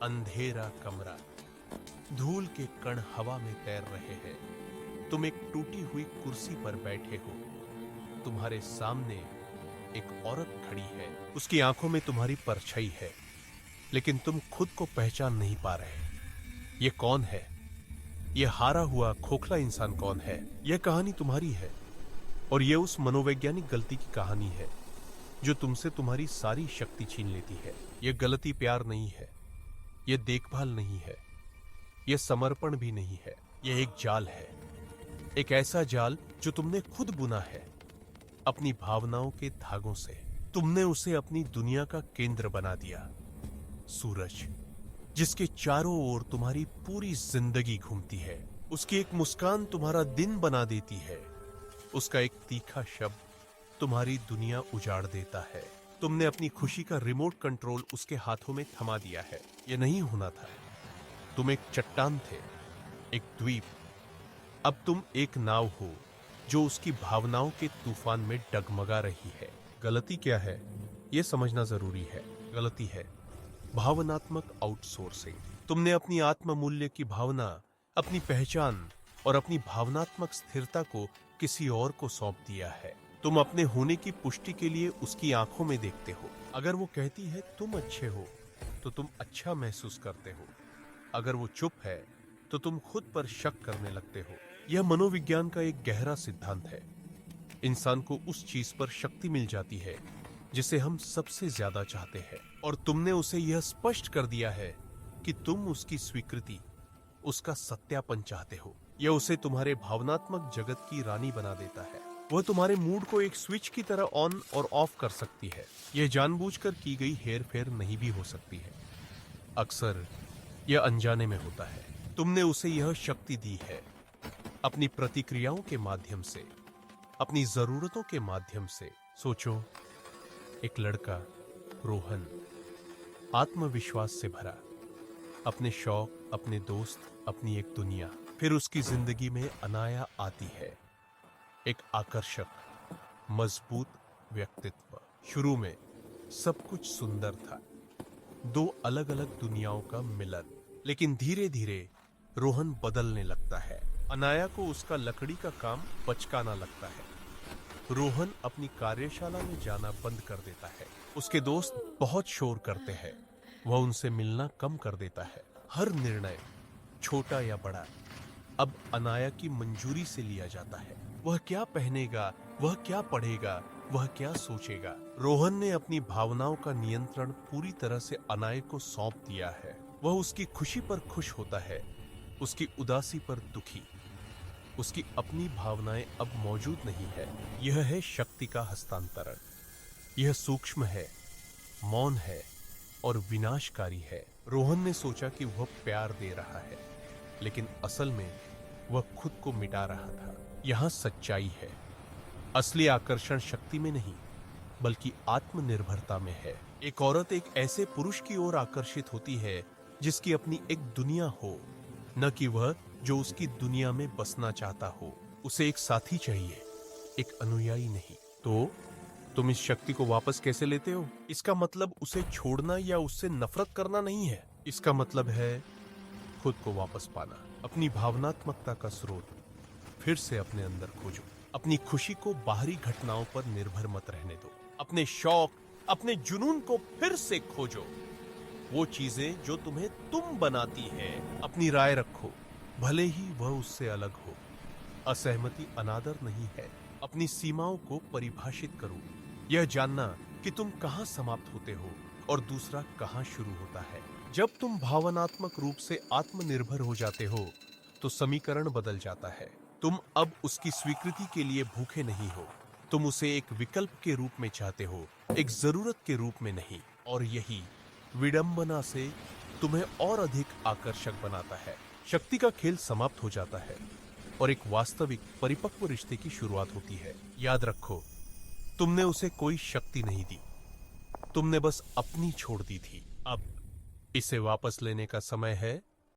अंधेरा कमरा, धूल के कण हवा में तैर रहे हैं। तुम एक टूटी हुई कुर्सी पर बैठे हो। तुम्हारे सामने एक औरत खड़ी है। उसकी आंखों में तुम्हारी परछाई है, लेकिन तुम खुद को पहचान नहीं पा रहे। ये कौन है? ये हारा हुआ खोखला इंसान कौन है? यह कहानी तुम्हारी है, और यह उस मनोवैज्ञानिक गलती की कहानी है जो तुमसे तुम्हारी सारी शक्ति छीन लेती है। यह गलती प्यार नहीं है, यह देखभाल नहीं है, यह समर्पण भी नहीं है। यह एक जाल है, एक ऐसा जाल जो तुमने खुद बुना है अपनी भावनाओं के धागों से। तुमने उसे अपनी दुनिया का केंद्र बना दिया। सूरज, जिसके चारों ओर तुम्हारी पूरी जिंदगी घूमती है, उसकी एक मुस्कान तुम्हारा दिन बना देती है। उसका एक तीखा शब्द तुम्हारी दुनिया उजाड़ देता है। तुमने अपनी खुशी का रिमोट कंट्रोल उसके हाथों में थमा दिया है। यह नहीं होना था। तुम एक चट्टान थे, एक द्वीप। अब तुम एक नाव हो जो उसकी भावनाओं के तूफान में डगमगा रही है। गलती क्या है, यह समझना जरूरी है। गलती है भावनात्मक आउटसोर्सिंग। तुमने अपनी आत्म मूल्य की भावना, अपनी पहचान और अपनी भावनात्मक स्थिरता को किसी और को सौंप दिया है। तुम अपने होने की पुष्टि के लिए उसकी आंखों में देखते हो। अगर वो कहती है तुम अच्छे हो, तो तुम अच्छा महसूस करते हो। अगर वो चुप है, तो तुम खुद पर शक करने लगते हो। यह मनोविज्ञान का एक गहरा सिद्धांत है। इंसान को उस चीज पर शक्ति मिल जाती है जिसे हम सबसे ज्यादा चाहते हैं, और तुमने उसे यह स्पष्ट कर दिया है कि तुम उसकी स्वीकृति, उसका सत्यापन चाहते हो। यह उसे तुम्हारे भावनात्मक जगत की रानी बना देता है। वह तुम्हारे मूड को एक स्विच की तरह ऑन और ऑफ कर सकती है। यह जानबूझकर की गई हेर फेर नहीं भी हो सकती है। अक्सर यह अनजाने में होता है। तुमने उसे यह शक्ति दी है अपनी प्रतिक्रियाओं के माध्यम से, अपनी जरूरतों के माध्यम से। सोचो, एक लड़का रोहन, आत्मविश्वास से भरा, अपने शौक, अपने दोस्त, अपनी एक दुनिया। फिर उसकी जिंदगी में अनाया आती है, एक आकर्षक, मजबूत व्यक्तित्व। शुरू में सब कुछ सुंदर था, दो अलग अलग दुनियाओं का मिलन। लेकिन धीरे धीरे रोहन बदलने लगता है। अनाया को उसका लकड़ी का काम बचकाना लगता है। रोहन अपनी कार्यशाला में जाना बंद कर देता है। उसके दोस्त बहुत शोर करते हैं। वह उनसे मिलना कम कर देता है। हर निर्णय, छोटा या बड़ा, अब अनाया की मंजूरी से लिया जाता है। वह क्या पहनेगा, वह क्या पढ़ेगा, वह क्या सोचेगा। रोहन ने अपनी भावनाओं का नियंत्रण पूरी तरह से अनाया को सौंप दिया है। वह उसकी खुशी पर खुश होता है, उसकी उदासी पर दुखी। उसकी अपनी भावनाएं अब मौजूद नहीं है। यह है शक्ति का हस्तांतरण। यह सूक्ष्म है, मौन है और विनाशकारी है। रोहन ने सोचा कि वह प्यार दे रहा है, लेकिन असल में वह खुद को मिटा रहा था। यहां सच्चाई है। असली आकर्षण शक्ति में नहीं, बल्कि आत्मनिर्भरता में है। एक औरत एक ऐसे पुरुष की ओर आकर्षित होती है जिसकी अपनी एक दुनिया हो, न कि वह जो उसकी दुनिया में बसना चाहता हो। उसे एक साथी चाहिए, एक अनुयायी नहीं। तो तुम इस शक्ति को वापस कैसे लेते हो? इसका मतलब उसे छोड़ना या उससे नफरत करना नहीं है। इसका मतलब है खुद को वापस पाना। अपनी भावनात्मकता का स्रोत फिर से अपने अंदर खोजो। अपनी खुशी को बाहरी घटनाओं पर निर्भर मत रहने दो। अपने शौक, अपने जुनून को फिर से खोजो। वो चीजें जो तुम्हें तुम बनाती हैं। अपनी राय रखो, भले ही वह उससे अलग हो। असहमति अनादर नहीं है। अपनी सीमाओं को परिभाषित करो। यह जानना कि तुम कहां समाप्त होते हो और दूसरा कहां शुरू होता है। जब तुम भावनात्मक रूप से आत्मनिर्भर हो जाते हो, तो समीकरण बदल जाता है। तुम अब उसकी स्वीकृति के लिए भूखे नहीं हो। तुम उसे एक विकल्प के रूप में चाहते हो, एक जरूरत के रूप में नहीं। और यही विडंबना से तुम्हें और अधिक आकर्षक बनाता है। शक्ति का खेल समाप्त हो जाता है और एक वास्तविक परिपक्व रिश्ते की शुरुआत होती है। याद रखो, तुमने उसे कोई शक्ति नहीं दी, तुमने बस अपनी छोड़ दी थी। अब इसे वापस लेने का समय है।